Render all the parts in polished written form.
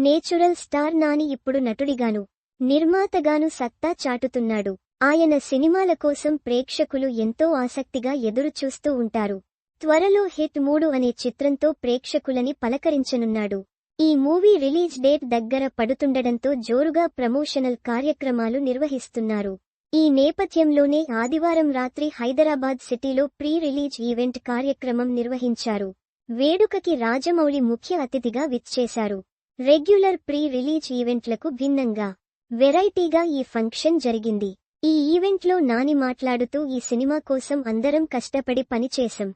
Natural star Nani ఇప్పుడు నటుడిగాను, నిర్మాతగాను సత్తా చాటుతున్నాడు. ఆయన సినిమాల కోసం ప్రేక్షకులు ఎంతో ఆసక్తిగా ఎదురుచూస్తూ ఉంటారు. త్వరలో హిట్ 3 అనే చిత్రంతో ప్రేక్షకులని పలకరించనున్నాడు. ఈ మూవీ రిలీజ్ డేట్ దగ్గర పడుతుండడంతో జోరుగా ప్రమోషనల్ కార్యక్రమాలు నిర్వహిస్తున్నారు. ఈ నేపథ్యంలోనే ఆదివారం రాత్రి హైదరాబాద్ సిటీలో ప్రీ రిలీజ్ ఈవెంట్ కార్యక్రమం నిర్వహించారు. వేడుకకి రాజమౌళి ముఖ్య అతిథిగా విచ్చేశారు. రెగ్యులర్ ప్రీ రిలీజ్ ఈవెంట్లకు భిన్నంగా వెరైటీగా ఈ ఫంక్షన్ జరిగింది. ఈ ఈవెంట్లో నాని మాట్లాడుతూ ఈ సినిమా కోసం అందరం కష్టపడి పనిచేశాం,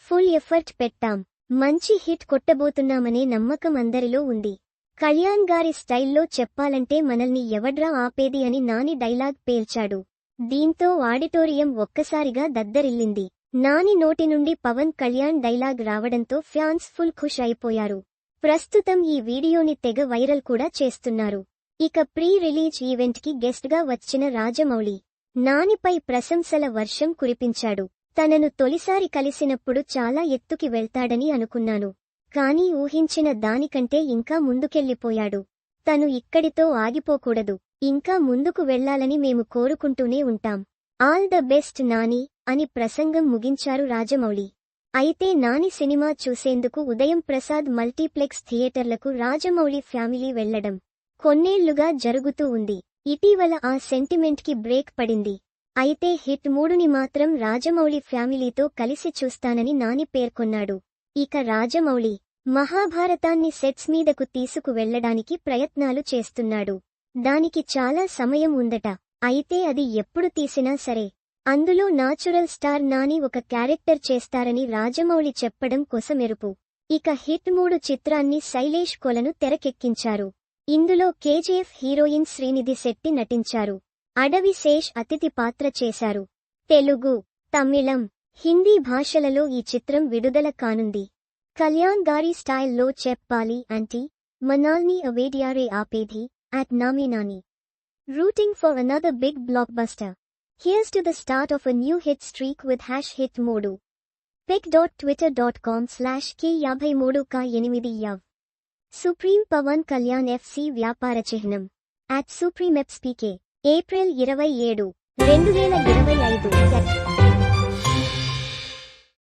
ఫుల్ ఎఫర్ట్ పెట్టాం, మంచి హిట్ కొట్టబోతున్నామనే నమ్మకం అందరిలో ఉంది. కళ్యాణ్ గారి స్టైల్లో చెప్పాలంటే మనల్ని ఎవడ్రా ఆపేది అని నాని డైలాగ్ పేల్చాడు. దీంతో ఆడిటోరియం ఒక్కసారిగా దద్దరిల్లింది. నాని నోటి నుండి పవన్ కళ్యాణ్ డైలాగ్ రావడంతో ఫ్యాన్స్ ఫుల్ ఖుష్ అయిపోయారు. ప్రస్తుతం ఈ వీడియోని తెగ వైరల్ కూడా చేస్తున్నారు. ఇక ప్రీ రిలీజ్ ఈవెంట్ కి గెస్ట్ గా వచ్చిన రాజమౌళి నానిపై ప్రశంసల వర్షం కురిపించాడు. తనను తొలిసారి కలిసినప్పుడు చాలా ఎత్తుకి వెళ్తాడని అనుకున్నాను, కానీ ఊహించిన దానికంటే ఇంకా ముందుకెళ్లిపోయాడు. తను ఇక్కడితో ఆగిపోకూడదు, ఇంకా ముందుకు వెళ్లాలని మేము కోరుకుంటూనే ఉంటాం. ఆల్ ద బెస్ట్ నాని అని ప్రసంగం ముగించారు రాజమౌళి. అయితే నాని సినిమా చూసేందుకు ఉదయం ప్రసాద్ మల్టీప్లెక్స్ థియేటర్లకు రాజమౌళి ఫ్యామిలీ వెళ్లడం కొన్నేళ్లుగా జరుగుతూ ఉంది. ఇటీవల ఆ సెంటిమెంట్ కి బ్రేక్ పడింది. అయితే హిట్ 3ని మాత్రం రాజమౌళి ఫ్యామిలీతో కలిసి చూస్తానని నాని పేర్కొన్నాడు. ఇక రాజమౌళి మహాభారతాన్ని సెట్స్ మీదకు తీసుకు వెళ్లడానికి ప్రయత్నాలు చేస్తున్నాడు. దానికి చాలా సమయం ఉందట. అయితే అది ఎప్పుడు తీసినా సరే అందులో నాచురల్ స్టార్ నాని ఒక క్యారెక్టర్ చేస్తారని రాజమౌళి చెప్పడం కొసమెరుపు. ఇక హిట్ 3 చిత్రాన్ని శైలేష్ కొలను తెరకెక్కించారు. ఇందులో కేజీఎఫ్ హీరోయిన్ శ్రీనిధి శెట్టి నటించారు. అడవి శేష్ అతిథి పాత్ర చేశారు. తెలుగు, తమిళం, హిందీ భాషలలో ఈ చిత్రం విడుదల కానుంది. కళ్యాణ్ గారి స్టైల్లో చెప్పాలి అంటే మనాల్ని అవేడియారే ఆపేది at Nami Nani. Rooting for another big blockbuster. Here's to the start of a new hit streak with #hit3. pic.twitter.com/k53ka8yav. Supreme Pawan Kalyan FC వ్యాపార చిహ్నం @supremepspk. ఏప్రిల్ 27, 2025.